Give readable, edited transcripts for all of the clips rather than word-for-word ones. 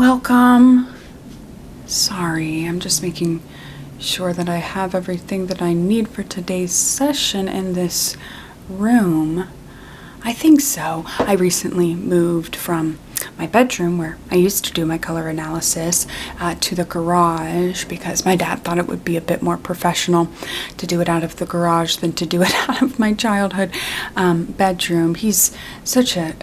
Welcome. Sorry, I'm just making sure that I have everything that I need for today's session in this room. I think so. I recently moved from my bedroom, where I used to do my color analysis, to the garage because my dad thought it would be a bit more professional to do it out of the garage than to do it out of my childhood bedroom. He's such a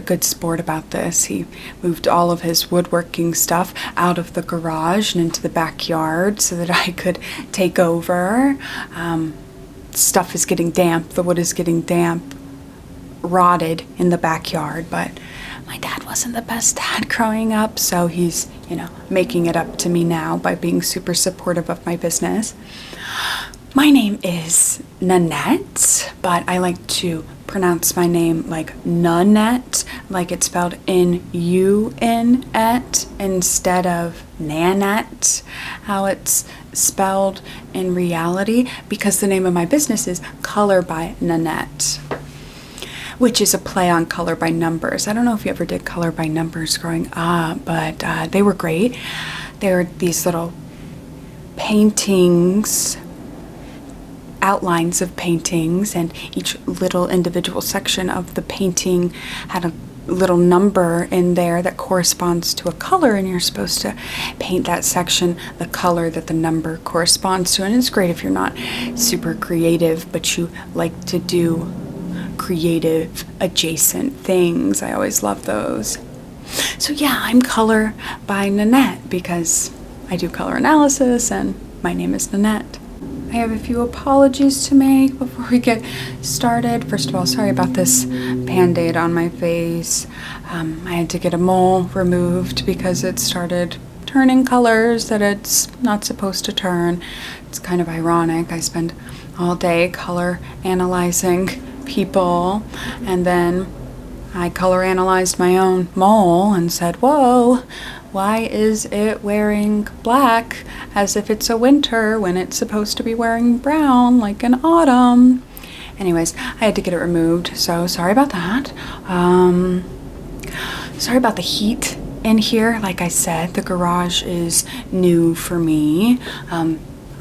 good sport about this. He moved all of his woodworking stuff out of the garage and into the backyard so that I could take over. Stuff is getting damp, the wood is getting damp, rotted in the backyard, but my dad wasn't the best dad growing up, so he's, making it up to me now by being super supportive of my business. My name is Nanette, but I like to pronounce my name like Nanette, like it's spelled N-U-N-E-T instead of Nanette, how it's spelled in reality, because the name of my business is Color by Nanette, which is a play on color by numbers. I don't know if you ever did color by numbers growing up, but they were great. They were these little paintings, outlines of paintings, and each little individual section of the painting had a little number in there that corresponds to a color, and you're supposed to paint that section the color that the number corresponds to. And it's great if you're not super creative, but you like to do creative adjacent things. I always love those. So yeah, I'm Color by Nanette because I do color analysis and my name is Nanette. I have a few apologies to make before we get started. First of all, sorry about this Band-Aid on my face. I had to get a mole removed because it started turning colors that it's not supposed to turn. It's kind of ironic. I spend all day color analyzing people, and then I color analyzed my own mole and said, whoa, why is it wearing black as if it's a winter when it's supposed to be wearing brown like an autumn? Anyways, I had to get it removed, so sorry about that. Sorry about the heat in here. Like I said, the garage is new for me.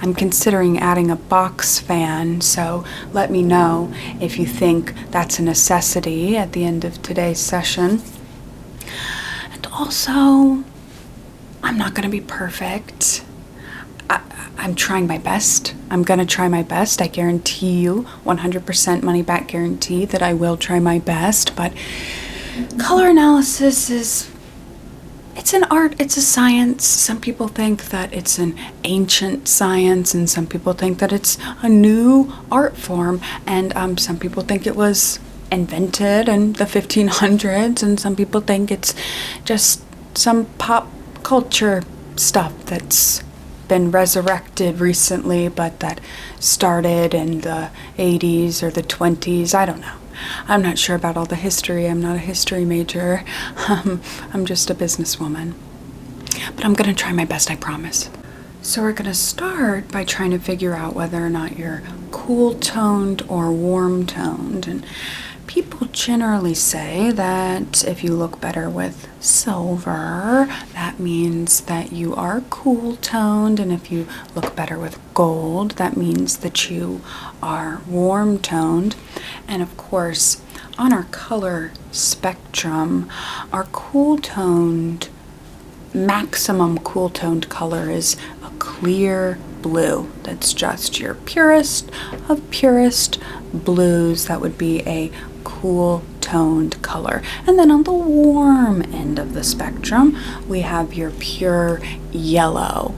I'm considering adding a box fan, so let me know if you think that's a necessity at the end of today's session. And also, I'm not going to be perfect. I'm trying my best. I'm going to try my best. I guarantee you 100% money back guarantee that I will try my best, but color analysis it's an art, it's a science. Some people think that it's an ancient science, and some people think that it's a new art form, and some people think it was invented in the 1500s, and some people think it's just some pop culture stuff that's been resurrected recently, but that started in the 80s or the 20s. I don't know. I'm not sure about all the history. I'm not a history major. I'm just a businesswoman. But I'm going to try my best, I promise. So we're going to start by trying to figure out whether or not you're cool-toned or warm-toned. And people generally say that if you look better with silver, that means that you are cool-toned, and if you look better with gold, that means that you are warm-toned. And of course, on our color spectrum, our cool-toned, maximum cool-toned color is a clear blue. That's just your purest of purest blues. That would be a cool toned color. And then on the warm end of the spectrum, we have your pure yellow.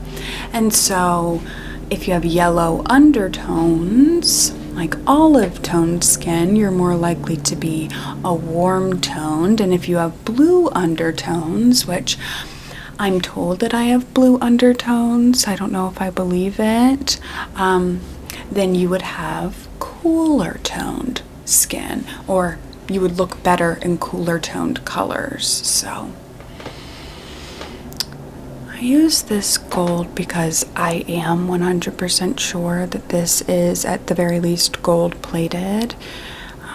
And so if you have yellow undertones, like olive toned skin, you're more likely to be a warm toned. And if you have blue undertones, which I'm told that I have blue undertones, I don't know if I believe it, then you would have cooler toned skin, or you would look better in cooler toned colors. So I use this gold because I am 100% sure that this is at the very least gold plated.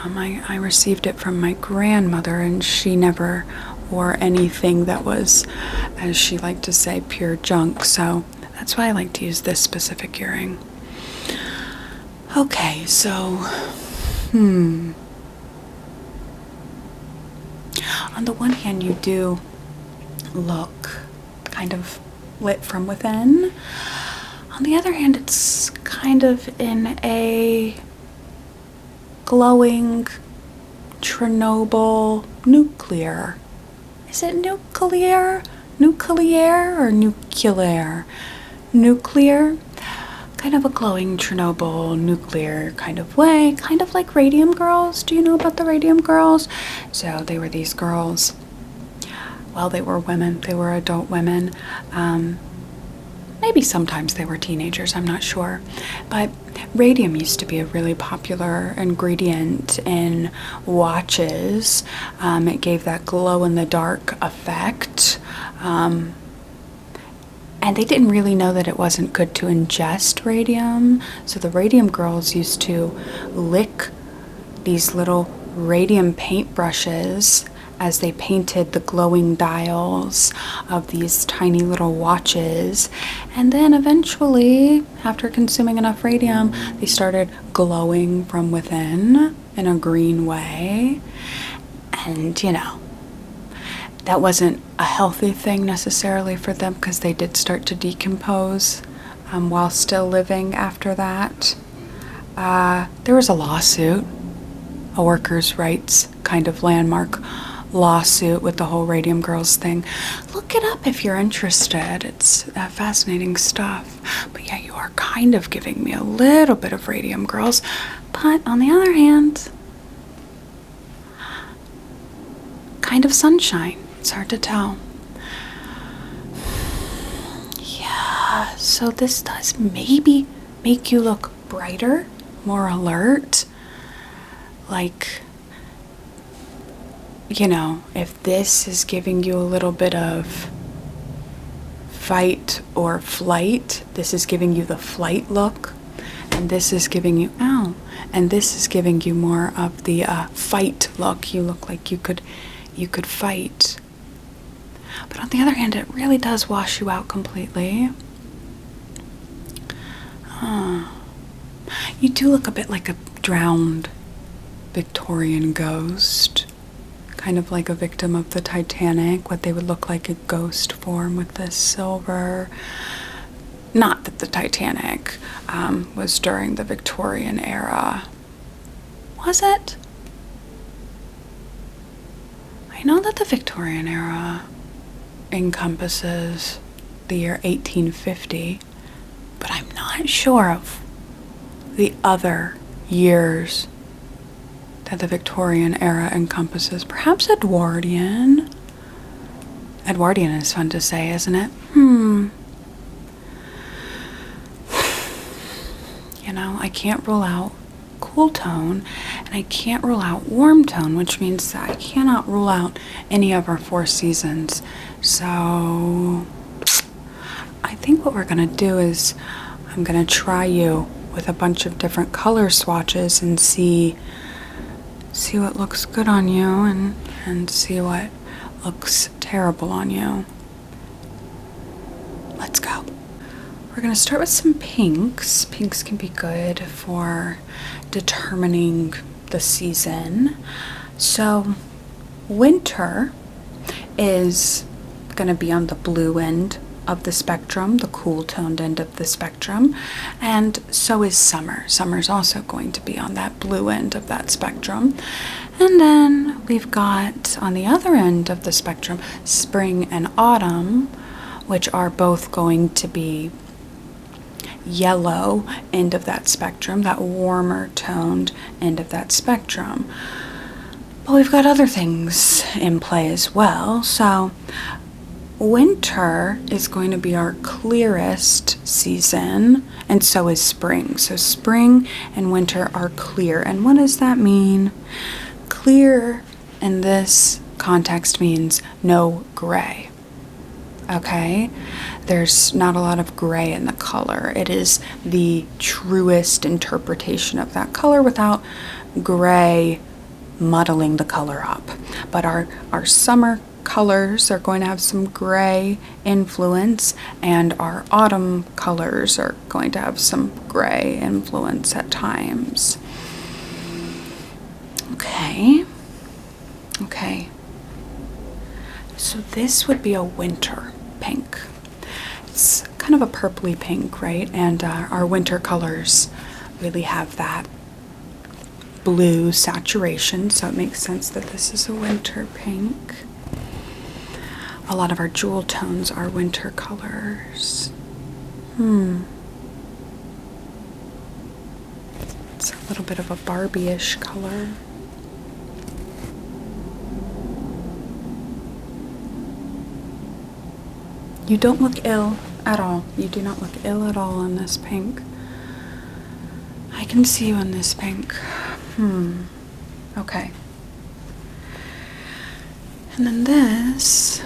I received it from my grandmother, and she never or anything that was, as she liked to say, pure junk. So that's why I like to use this specific earring. Okay, so, on the one hand, you do look kind of lit from within. On the other hand, it's kind of in a glowing Chernobyl nuclear. Is it nuclear? Nuclear or nuclear? Nuclear? Kind of a glowing Chernobyl nuclear kind of way, kind of like Radium Girls. Do you know about the Radium Girls? So they were these girls. Well, they were women. They were adult women. Maybe sometimes they were teenagers, I'm not sure. But radium used to be a really popular ingredient in watches. It gave that glow-in-the-dark effect. And they didn't really know that it wasn't good to ingest radium. So the Radium Girls used to lick these little radium paintbrushes as they painted the glowing dials of these tiny little watches. And then eventually, after consuming enough radium, they started glowing from within in a green way. And, you know, that wasn't a healthy thing necessarily for them because they did start to decompose while still living after that. There was a lawsuit, a workers' rights kind of landmark lawsuit with the whole Radium Girls thing. Look it up if you're interested. It's fascinating stuff. But yeah, you are kind of giving me a little bit of Radium Girls. But on the other hand, kind of sunshine. It's hard to tell. Yeah, so this does maybe make you look brighter, more alert. Like, you know, if this is giving you a little bit of fight or flight, this is giving you the flight look, and this is giving you, and this is giving you more of the fight look. You look like you could fight. But on the other hand, it really does wash you out completely. You do look a bit like a drowned Victorian ghost. Kind of like a victim of the Titanic, what they would look like a ghost form with this silver. Not that the Titanic was during the Victorian era. Was it? I know that the Victorian era encompasses the year 1850, but I'm not sure of the other years that the Victorian era encompasses. Perhaps Edwardian. Edwardian is fun to say, isn't it? You know, I can't rule out cool tone, and I can't rule out warm tone, which means that I cannot rule out any of our 4 seasons. So I think what we're gonna do is I'm gonna try you with a bunch of different color swatches and see what looks good on you and see what looks terrible on you. Let's go. We're going to start with some pinks. Pinks can be good for determining the season. So winter is going to be on the blue end of the spectrum, the cool toned end of the spectrum, and so is summer. Summer is also going to be on that blue end of that spectrum. And then we've got on the other end of the spectrum spring and autumn, which are both going to be yellow end of that spectrum, that warmer toned end of that spectrum. But we've got other things in play as well. So winter is going to be our clearest season, and so is spring. So spring and winter are clear. And what does that mean? Clear in this context means no gray. Okay? There's not a lot of gray in the color. It is the truest interpretation of that color without gray muddling the color up. But our summer colors are going to have some gray influence, and our autumn colors are going to have some gray influence at times. Okay. Okay. So this would be a winter pink. It's kind of a purpley pink, right? And our winter colors really have that blue saturation, so it makes sense that this is a winter pink. A lot of our jewel tones are winter colors. It's a little bit of a Barbie-ish color. You don't look ill at all. You do not look ill at all in this pink. I can see you in this pink. Okay. And then this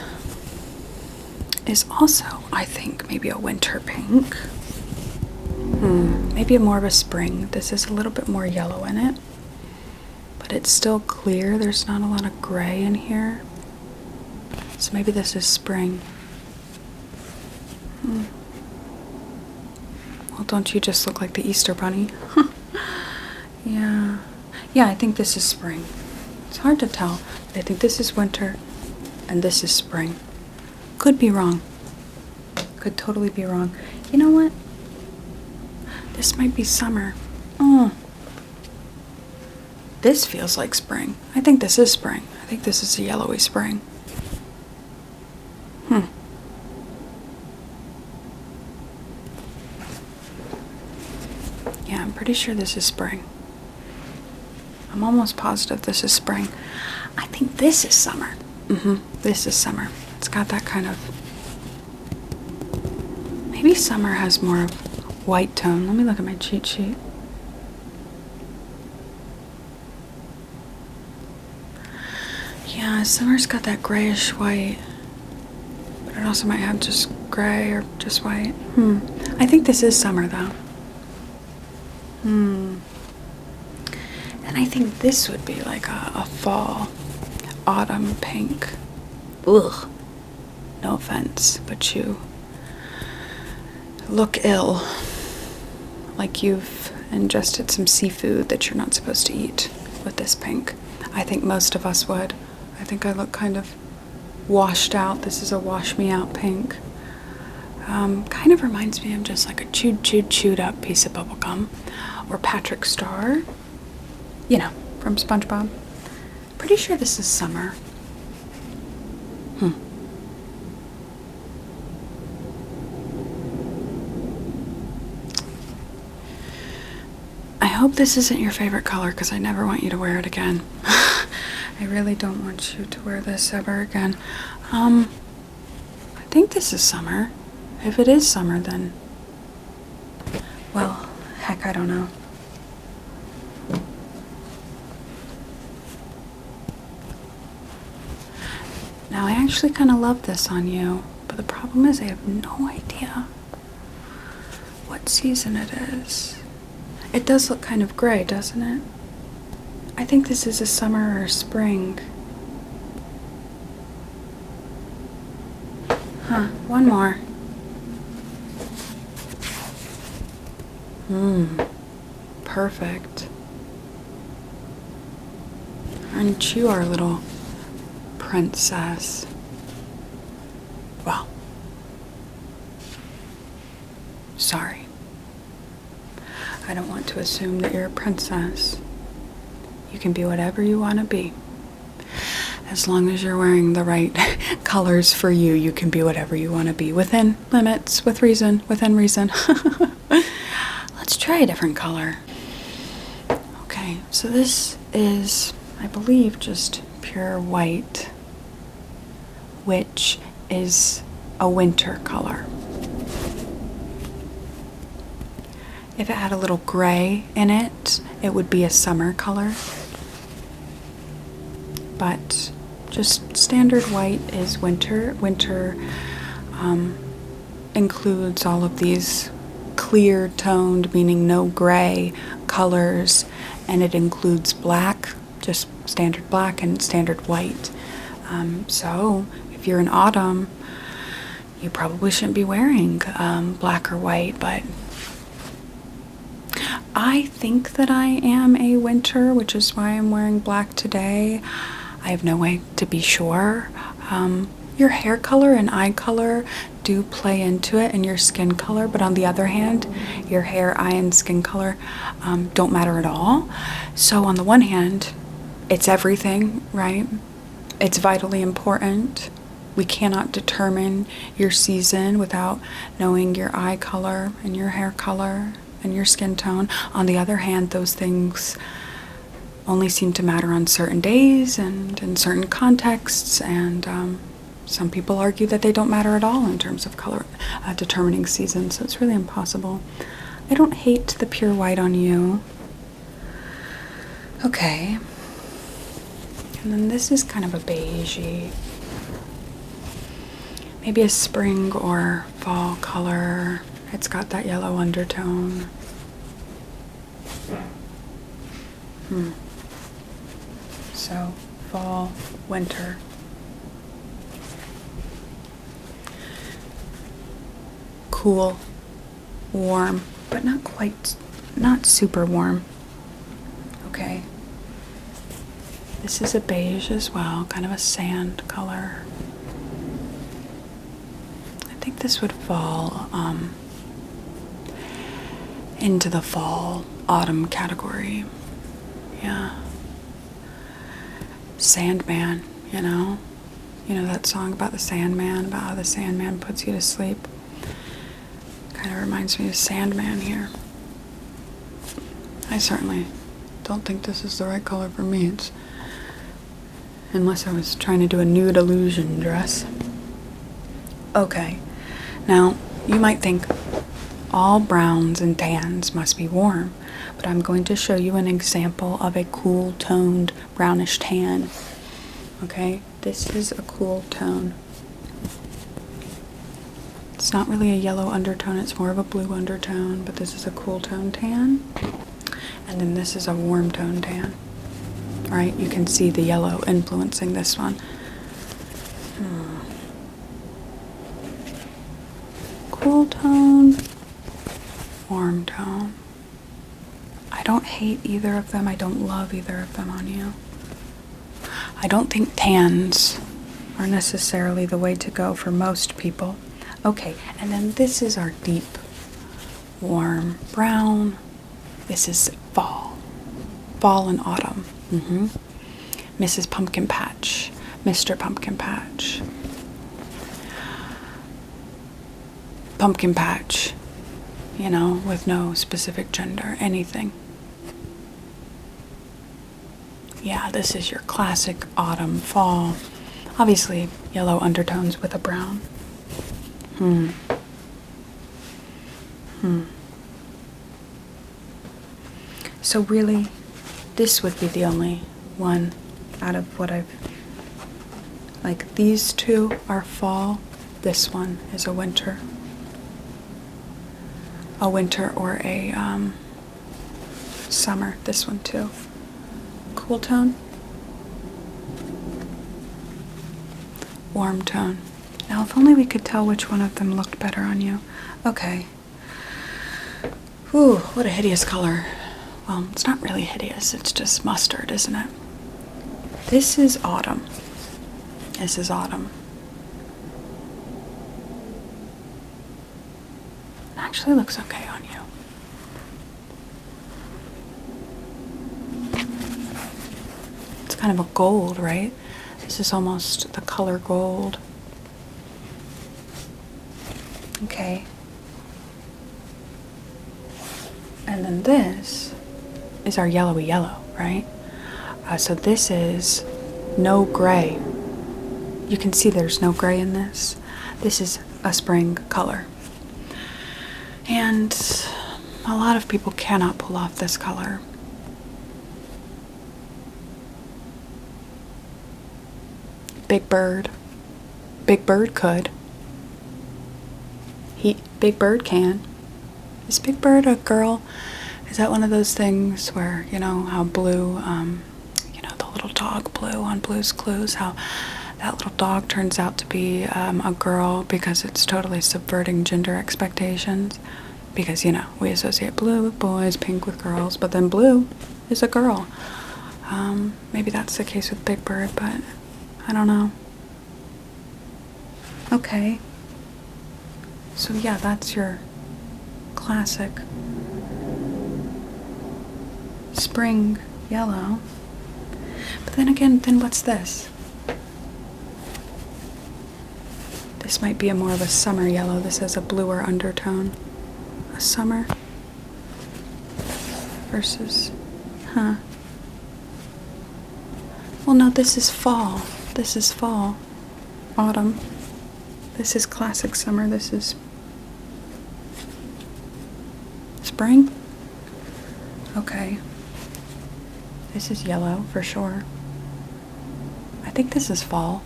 is also, I think, maybe a winter pink. Maybe more of a spring. This is a little bit more yellow in it, but it's still clear. There's not a lot of gray in here. So maybe this is spring. Well, don't you just look like the Easter Bunny? Yeah. Yeah, I think this is spring. It's hard to tell, but I think this is winter and this is spring. Could be wrong. Could totally be wrong. You know what? This might be summer. This feels like spring. I think this is spring. I think this is a yellowy spring. Yeah, I'm pretty sure this is spring. I'm almost positive this is spring. I think this is summer. This is summer. It's got that kind of... Maybe summer has more of white tone. Let me look at my cheat sheet. Yeah, summer's got that grayish white. But it also might have just gray or just white. I think this is summer though. And I think this would be like a fall, autumn pink. Ugh. No offense, but you look ill. Like you've ingested some seafood that you're not supposed to eat with this pink. I think most of us would. I think I look kind of washed out. This is a wash me out pink. Kind of reminds me of just like a chewed up piece of bubble gum. Or Patrick Star. You know, from SpongeBob. Pretty sure this is summer. I hope this isn't your favorite color because I never want you to wear it again. I really don't want you to wear this ever again. I think this is summer. If it is summer, then... Well, heck, I don't know. Now, I actually kind of love this on you, but the problem is I have no idea what season it is. It does look kind of gray, doesn't it? I think this is a summer or spring. One more. Perfect. Aren't you our little princess? Well, sorry. I don't want to assume that you're a princess. You can be whatever you want to be. As long as you're wearing the right colors for you, you can be whatever you want to be. Within limits, with reason, within reason. Let's try a different color. Okay, so this is, I believe, just pure white, which is a winter color. If it had a little gray in it, it would be a summer color. But just standard white is winter. Winter includes all of these clear toned, meaning no gray colors, and it includes black, just standard black and standard white. So if you're in autumn, you probably shouldn't be wearing black or white, but I think that I am a winter, which is why I'm wearing black today. I have no way to be sure. Your hair color and eye color do play into it, and your skin color, but on the other hand, your hair, eye, and skin color don't matter at all. So on the one hand, it's everything, right? It's vitally important. We cannot determine your season without knowing your eye color and your hair color and your skin tone. On the other hand, those things only seem to matter on certain days and in certain contexts, and some people argue that they don't matter at all in terms of color determining season, so it's really impossible. I don't hate the pure white on you. Okay. And then this is kind of a beigey, maybe a spring or fall color. It's got that yellow undertone. So, fall, winter. Cool, warm, but not super warm. Okay. This is a beige as well, kind of a sand color. I think this would fall into the fall, autumn category. Yeah. Sandman, you know that song about the Sandman, about how the Sandman puts you to sleep. Kind of reminds me of Sandman here. I certainly don't think this is the right color for me. Unless I was trying to do a nude illusion dress. Okay, now you might think all browns and tans must be warm, but I'm going to show you an example of a cool toned brownish tan. Okay, this is a cool tone. It's not really a yellow undertone, it's more of a blue undertone, but this is a cool tone tan. And then this is a warm tone tan. Right, you can see the yellow influencing this one. Cool tone, warm tone. I don't hate either of them. I don't love either of them on you. I don't think tans are necessarily the way to go for most people. Okay, and then this is our deep, warm brown. This is fall. Fall and autumn. Mrs. Pumpkin Patch, Mr. Pumpkin Patch. Pumpkin Patch, with no specific gender, anything. Yeah, this is your classic autumn, fall. Obviously, yellow undertones with a brown. So really, this would be the only one out of what these two are fall. This one is a winter. A winter or a summer, this one too. Cool tone. Warm tone. Now if only we could tell which one of them looked better on you. Okay. Ooh, what a hideous color. Well, it's not really hideous, it's just mustard, isn't it? This is autumn. This is autumn. It actually looks okay on you. It's kind of a gold, right? This is almost the color gold. Okay. And then this is our yellowy yellow, right? So this is no gray. You can see there's no gray in this. This is a spring color. And a lot of people cannot pull off this color. Big Bird. Big Bird could. Big Bird can. Is Big Bird a girl? Is that one of those things where, how Blue, the little dog Blue on Blue's Clues, how that little dog turns out to be a girl because it's totally subverting gender expectations. Because, you know, we associate blue with boys, pink with girls, but then blue is a girl. Maybe that's the case with Big Bird, but I don't know. Okay. So yeah, that's your classic spring yellow. But then again, then what's this? This might be more of a summer yellow. This has a bluer undertone. A summer versus, well, no, this is fall. This is fall. Autumn. This is classic summer. This is spring. Okay. This is yellow for sure. I think this is fall.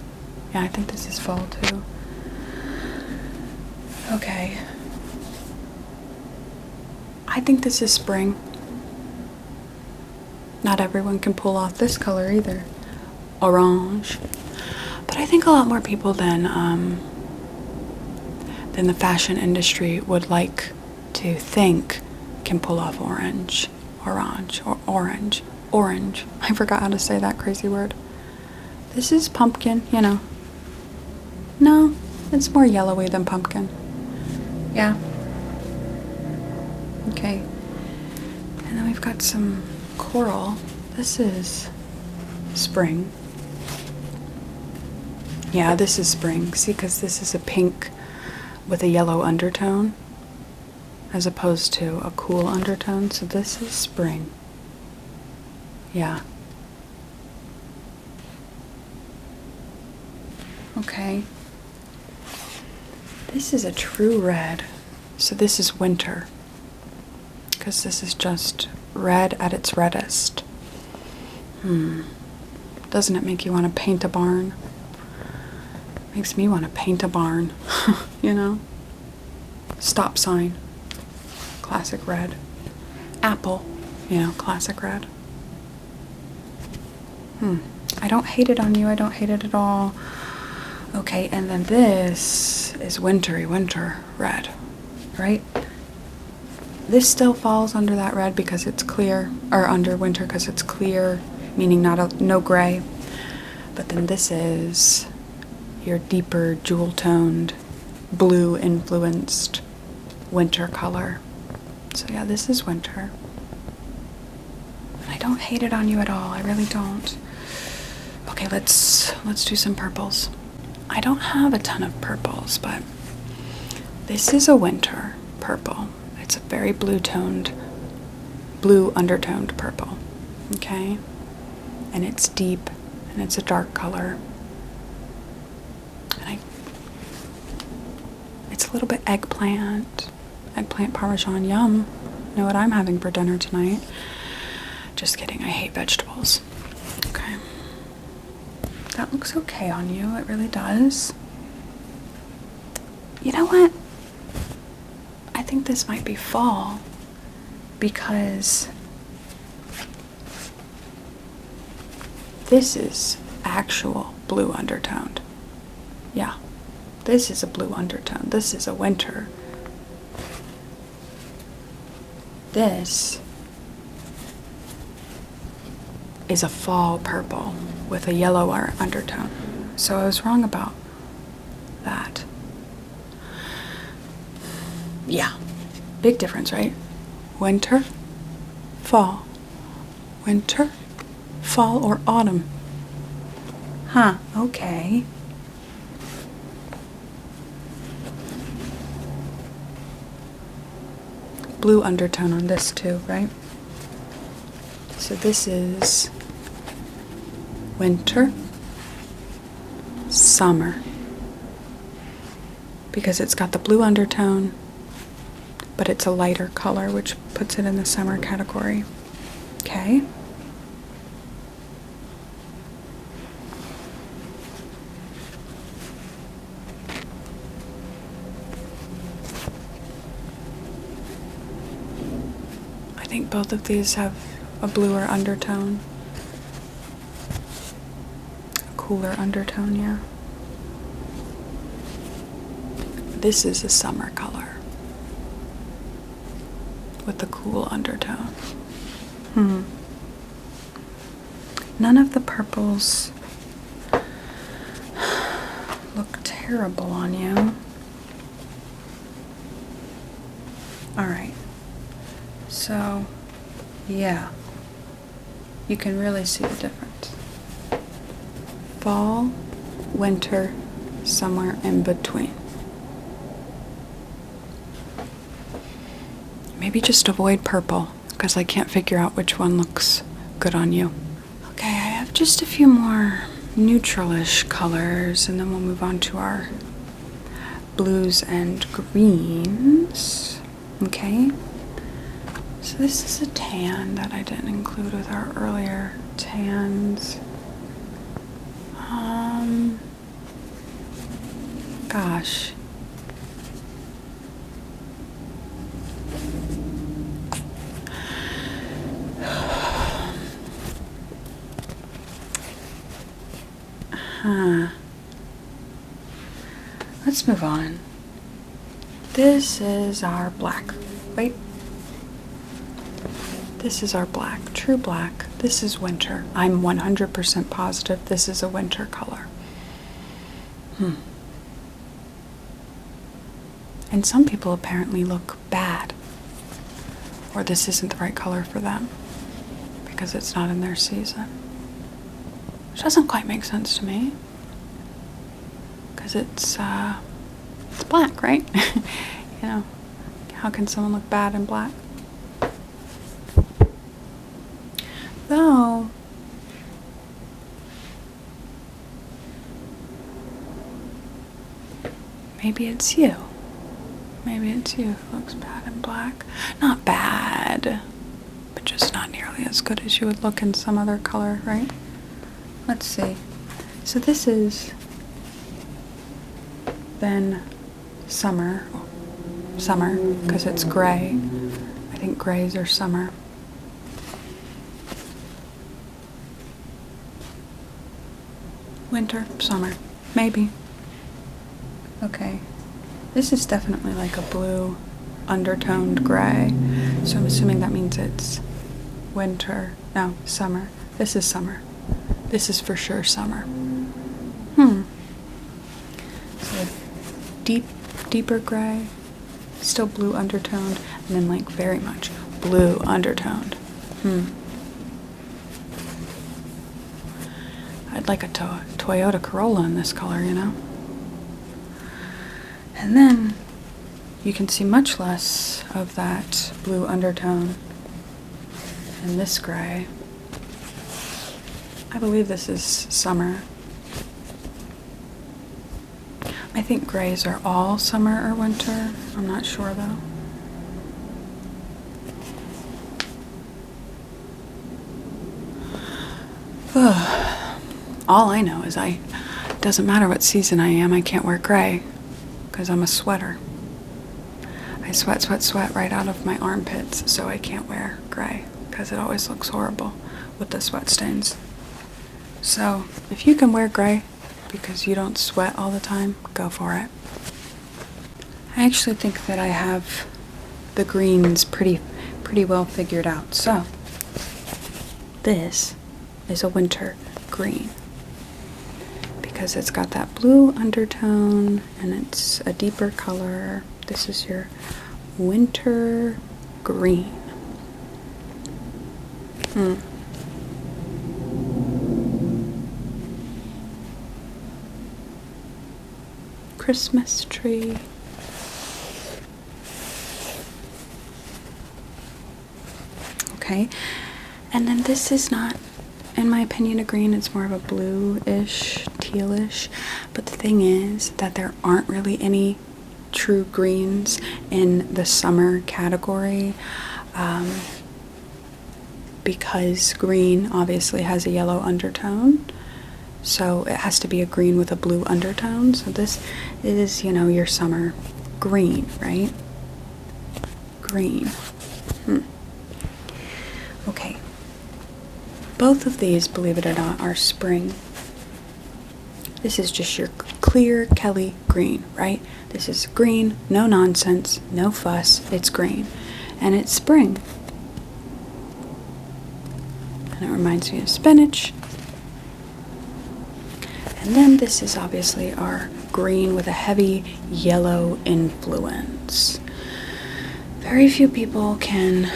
Yeah, I think this is fall too. Okay. I think this is spring. Not everyone can pull off this color either. Orange. But I think a lot more people than the fashion industry would like to think can pull off orange. Orange. Or orange. Orange. I forgot how to say that crazy word. This is pumpkin, you know. No, it's more yellowy than pumpkin. Yeah. Okay. And then we've got some coral. This is spring. Yeah, this is spring. See, because this is a pink with a yellow undertone as opposed to a cool undertone. So this is spring. Yeah. Okay. This is a true red. So this is winter. Because this is just red at its reddest. Doesn't it make you want to paint a barn? Makes me want to paint a barn. You know? Stop sign. Classic red. Apple. You know, classic red. I don't hate it on you. I don't hate it at all. Okay, and then this is wintry winter red, right? This still falls under that red because it's clear, or under winter because it's clear, meaning no gray. But then this is your deeper jewel-toned, blue-influenced winter color. So yeah, this is winter. And I don't hate it on you at all. I really don't. Okay, let's do some purples. I don't have a ton of purples, but this is a winter purple. It's a very blue undertoned purple. Okay? And it's deep and it's a dark color. And it's a little bit eggplant parmesan, yum. Know what I'm having for dinner tonight? Just kidding, I hate vegetables. Okay. That looks okay on you, it really does. You know what? I think this might be fall because this is actual blue undertoned. Yeah, this is a blue undertone. This is a winter. This is a fall purple with a yellower undertone. So I was wrong about that. Yeah, big difference, right? Winter, fall. Winter, fall, or autumn. Huh, okay. Blue undertone on this too, right? So this is winter, summer. Because it's got the blue undertone, but it's a lighter color, which puts it in the summer category. Okay? I think both of these have a bluer undertone. A cooler undertone, yeah. This is a summer color with the cool undertone. None of the purples look terrible on you. Alright, so yeah, you can really see the difference. Fall, winter, somewhere in between. Maybe just avoid purple, because I can't figure out which one looks good on you. Okay, I have just a few more neutral-ish colors, and then we'll move on to our blues and greens. Okay, so this is a tan that I didn't include with our earlier tans. Gosh. Let's move on. This is our black. Wait. This is our black, true black. This is winter. I'm 100% positive this is a winter color. And some people apparently look bad, or this isn't the right color for them because it's not in their season. Which doesn't quite make sense to me, because it's black, right? You know, how can someone look bad in black? Though, maybe it's you. Maybe it's you who looks bad in black. Not bad, but just not nearly as good as you would look in some other color, right? Let's see. So this is then summer, because it's gray. I think grays are summer. Winter, summer, maybe. Okay, this is definitely like a blue undertoned gray, so I'm assuming that means it's winter. No, summer. This is summer. This is for sure summer. So deeper gray, still blue undertoned, and then like very much blue undertoned. I'd like a Toyota Corolla in this color, you know? And then you can see much less of that blue undertone in this gray. I believe this is summer. I think grays are all summer or winter. I'm not sure though. All I know is it doesn't matter what season I am, I can't wear gray because I'm a sweater. I sweat right out of my armpits, so I can't wear gray because it always looks horrible with the sweat stains. So if you can wear gray because you don't sweat all the time, go for it. I actually think that I have the greens pretty well figured out. So this is a winter green because it's got that blue undertone and it's a deeper color. This is your winter green. Christmas tree. Okay, and then this is not, in my opinion, a green. It's more of a bluish, tealish. But the thing is that there aren't really any true greens in the summer category, because green obviously has a yellow undertone. So it has to be a green with a blue undertone. So this is, you know, your summer green, right? Green. Okay. Both of these, believe it or not, are spring This is just your clear Kelly green, right? This is green, no nonsense, no fuss. It's green. And it's spring. And it reminds me of spinach. And then this is obviously our green with a heavy yellow influence. Very few people can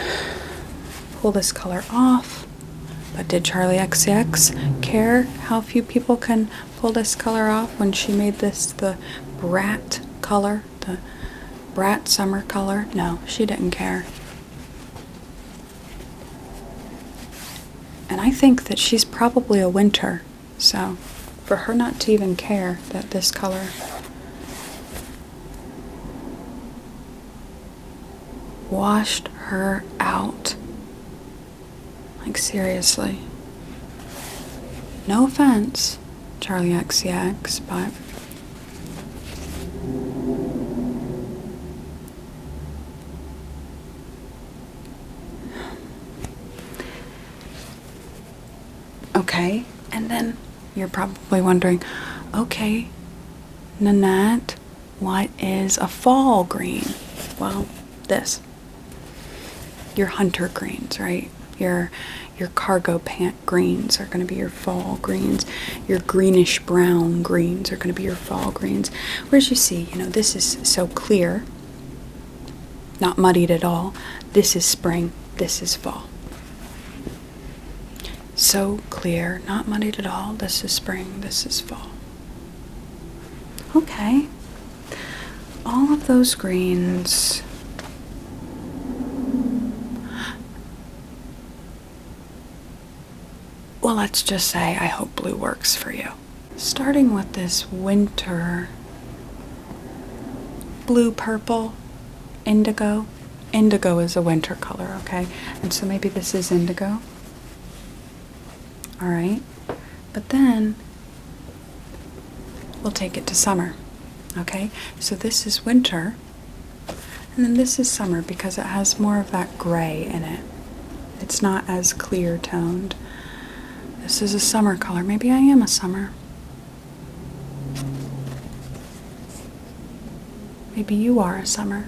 pull this color off, but did Charlie XCX care how few people can pull this color off when she made this the brat color, the brat summer color? No, she didn't care. And I think that she's probably a winter, so for her not to even care that this color washed her out. Like, seriously. No offense, Charlie XCX, but okay. And then you're probably wondering, okay, Nanette, what is a fall green? Well, this. Your hunter greens, right? Your cargo pant greens are going to be your fall greens. Your greenish brown greens are going to be your fall greens. Whereas you see, this is so clear, not muddied at all. This is spring, this is fall. So clear, not muddied at all. This is spring, this is fall. Okay. All of those greens. Well, let's just say I hope blue works for you. Starting with this winter blue, purple, indigo. Indigo is a winter color, okay? And so maybe this is indigo. All right. But then we'll take it to summer, okay? So this is winter, and then this is summer because it has more of that gray in it. It's not as clear toned. This is a summer color. Maybe I am a summer. Maybe you are a summer.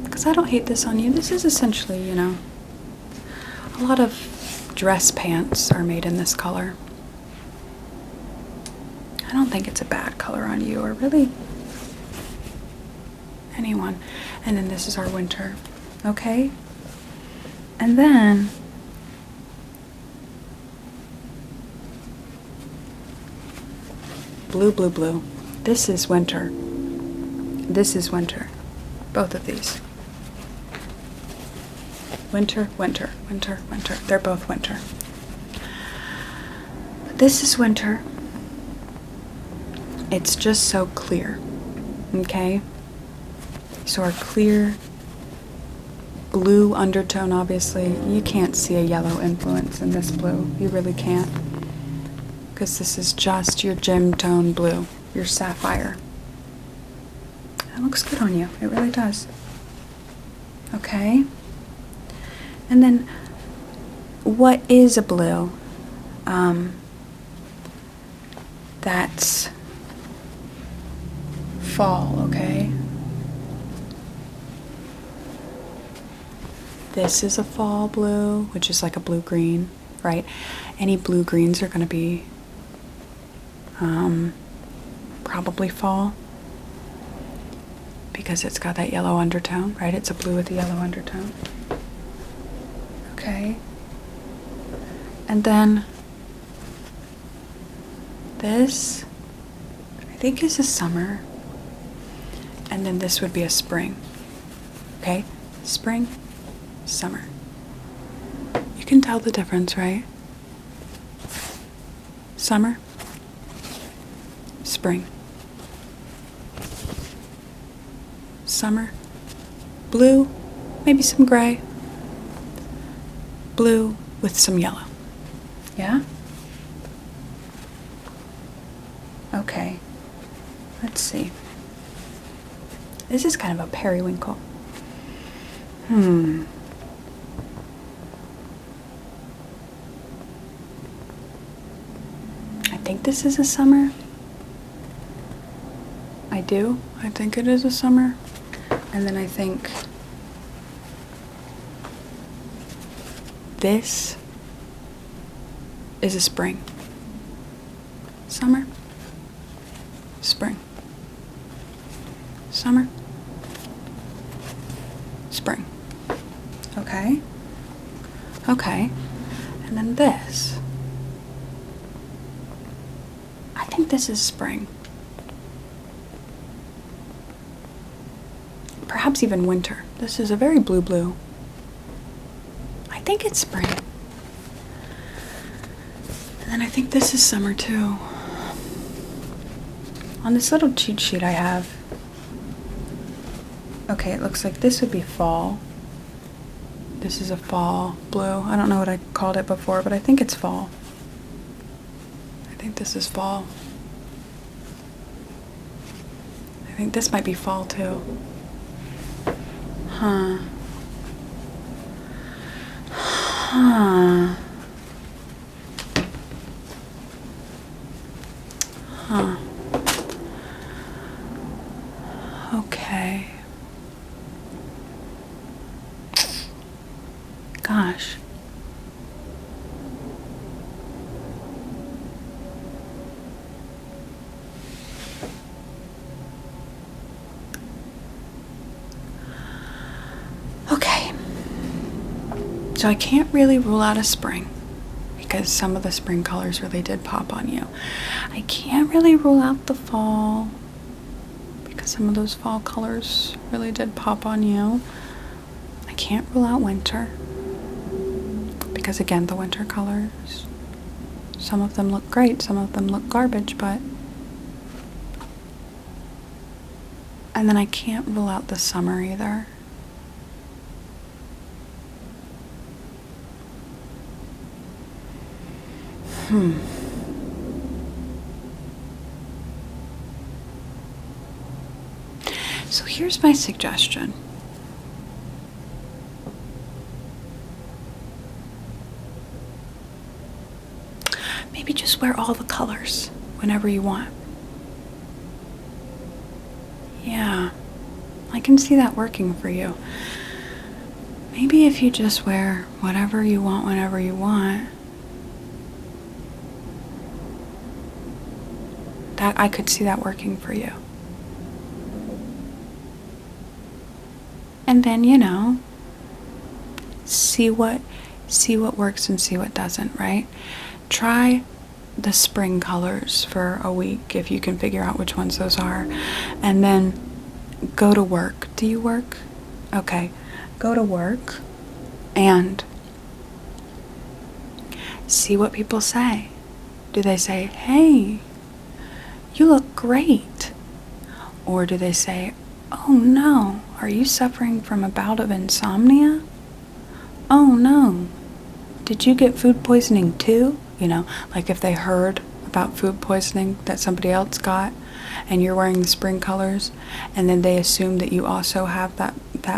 Because I don't hate this on you. This is essentially, a lot of dress pants are made in this color. I don't think it's a bad color on you or really anyone. And then this is our winter, okay? And then blue, blue, blue. This is winter. This is winter. Both of these. Winter, winter, winter, winter. They're both winter. But this is winter. It's just so clear. Okay? So our clear blue undertone, obviously, you can't see a yellow influence in this blue. You really can't. Because this is just your gem tone blue, your sapphire. That looks good on you. It really does. Okay? And then, what is a blue? That's fall, okay? This is a fall blue, which is like a blue-green, right? Any blue-greens are going to be probably fall because it's got that yellow undertone, right? It's a blue with a yellow undertone. Okay. And then this, I think, is a summer. And then this would be a spring. Okay? Spring, summer. You can tell the difference, right? Summer, spring. Summer, blue, maybe some gray. Blue with some yellow. Yeah? Okay. Let's see. This is kind of a periwinkle. I think this is a summer. I do. I think it is a summer. And then I think this is a spring. Summer. Spring. Summer. Spring. Okay. Okay. And then this. I think this is spring. Perhaps even winter. This is a very blue. I think it's spring. And then I think this is summer too. On this little cheat sheet I have, okay, it looks like this would be fall. This is a fall blue. I don't know what I called it before, but I think it's fall. I think this is fall. I think this might be fall too. Huh. Huh. Huh. Okay. Gosh. Okay. So I can't really rule out a spring because some of the spring colors really did pop on you. I can't really rule out the fall because some of those fall colors really did pop on you. I can't rule out winter because again, the winter colors, some of them look great, some of them look garbage, but and then I can't rule out the summer either. So here's my suggestion. Maybe just wear all the colors whenever you want. Yeah, I can see that working for you. Maybe if you just wear whatever you want whenever you want, that I could see that working for you. And then, see what works and see what doesn't, right? Try the spring colors for a week if you can figure out which ones those are. And then go to work. Do you work? Okay. Go to work and see what people say. Do they say, "Hey, you look great"? Or do they say, "Oh no, are you suffering from a bout of insomnia? Oh no, did you get food poisoning too?" Like if they heard about food poisoning that somebody else got and you're wearing the spring colors and then they assume that you also have that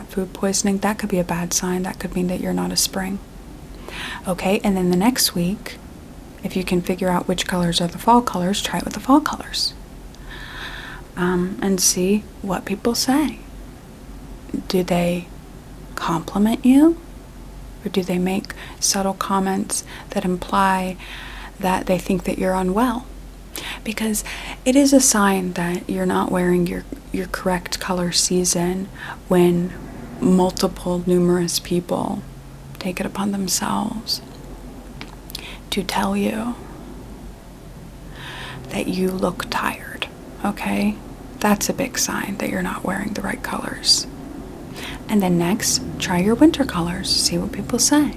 food poisoning, that could be a bad sign. That could mean that you're not a spring. Okay, and then the next week, if you can figure out which colors are the fall colors, try it with the fall colors. And see what people say. Do they compliment you? Or do they make subtle comments that imply that they think that you're unwell? Because it is a sign that you're not wearing your correct color season when numerous people take it upon themselves to tell you that you look tired, okay? That's a big sign that you're not wearing the right colors. And then next, try your winter colors, see what people say.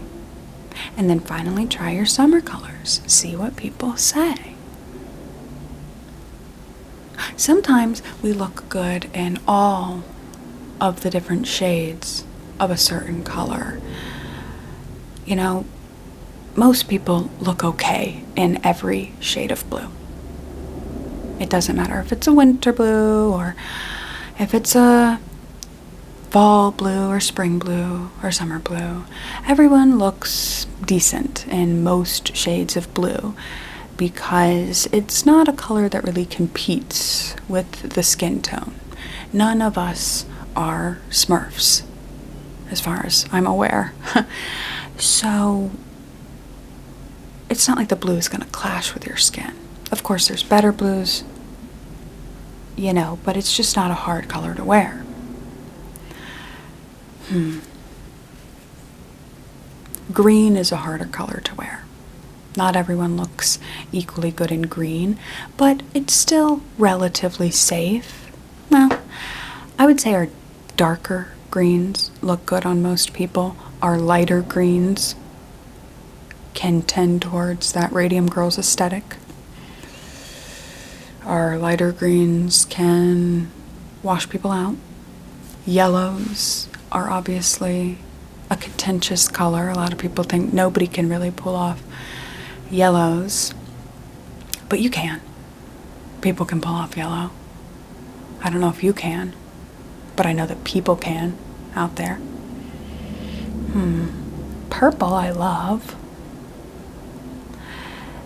And then finally, try your summer colors, see what people say. Sometimes we look good in all of the different shades of a certain color. Most people look okay in every shade of blue. It doesn't matter if it's a winter blue or if it's a fall blue or spring blue or summer blue. Everyone looks decent in most shades of blue. because it's not a color that really competes with the skin tone. None of us are Smurfs, as far as I'm aware. So it's not like the blue is going to clash with your skin. Of course, there's better blues, you know, but it's just not a hard color to wear. Green is a harder color to wear. Not everyone looks equally good in green, but it's still relatively safe. Well, I would say our darker greens look good on most people. Our lighter greens can tend towards that Radium Girls aesthetic. Our lighter greens can wash people out. Yellows are obviously a contentious color. A lot of people think nobody can really pull off yellows, but you can. People can pull off yellow. I don't know if you can, but I know that people can out there. Purple I love,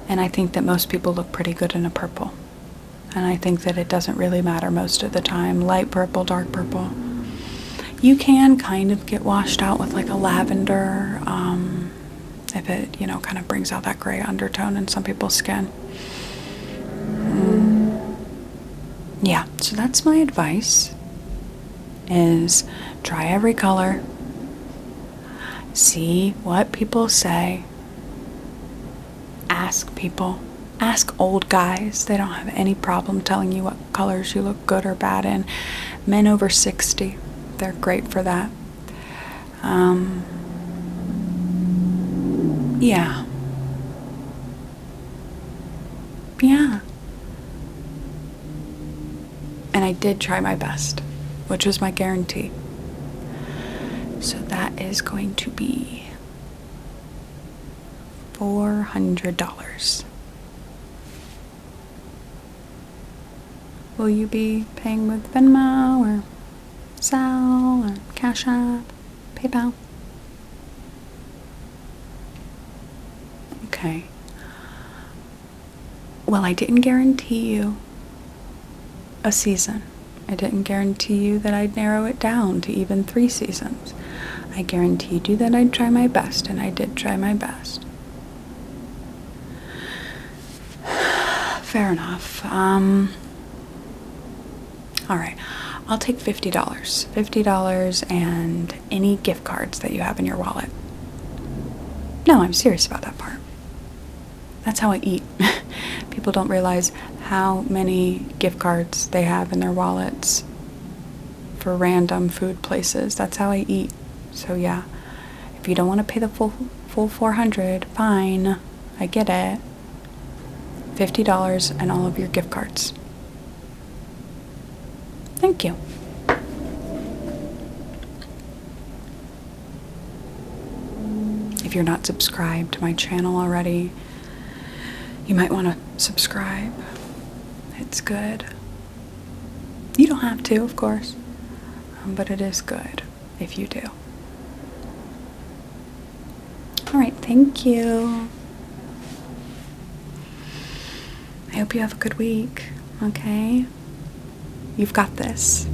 and I think that most people look pretty good in a purple, and I think that it doesn't really matter most of the time. Light purple, dark purple. You can kind of get washed out with like a lavender, if it, you know, kind of brings out that gray undertone in some people's skin. Yeah, so that's my advice, is try every color, see what people say, ask people, ask old guys. They don't have any problem telling you what colors you look good or bad in. Men over 60, they're great for that. Yeah. And I did try my best, which was my guarantee. So that is going to be $400. Will you be paying with Venmo or Zelle or Cash App, PayPal? Okay. Well, I didn't guarantee you a season. I didn't guarantee you that I'd narrow it down to even 3 seasons. I guaranteed you that I'd try my best, and I did try my best. Fair enough. All right. I'll take $50. $50 and any gift cards that you have in your wallet. No, I'm serious about that part. That's how I eat. People don't realize how many gift cards they have in their wallets for random food places. That's how I eat. So yeah, if you don't want to pay the full $400, fine. I get it. $50 and all of your gift cards. Thank you. If you're not subscribed to my channel already, you might want to subscribe. It's good. You don't have to, of course, but it is good if you do. All right, thank you. I hope you have a good week, okay? You've got this.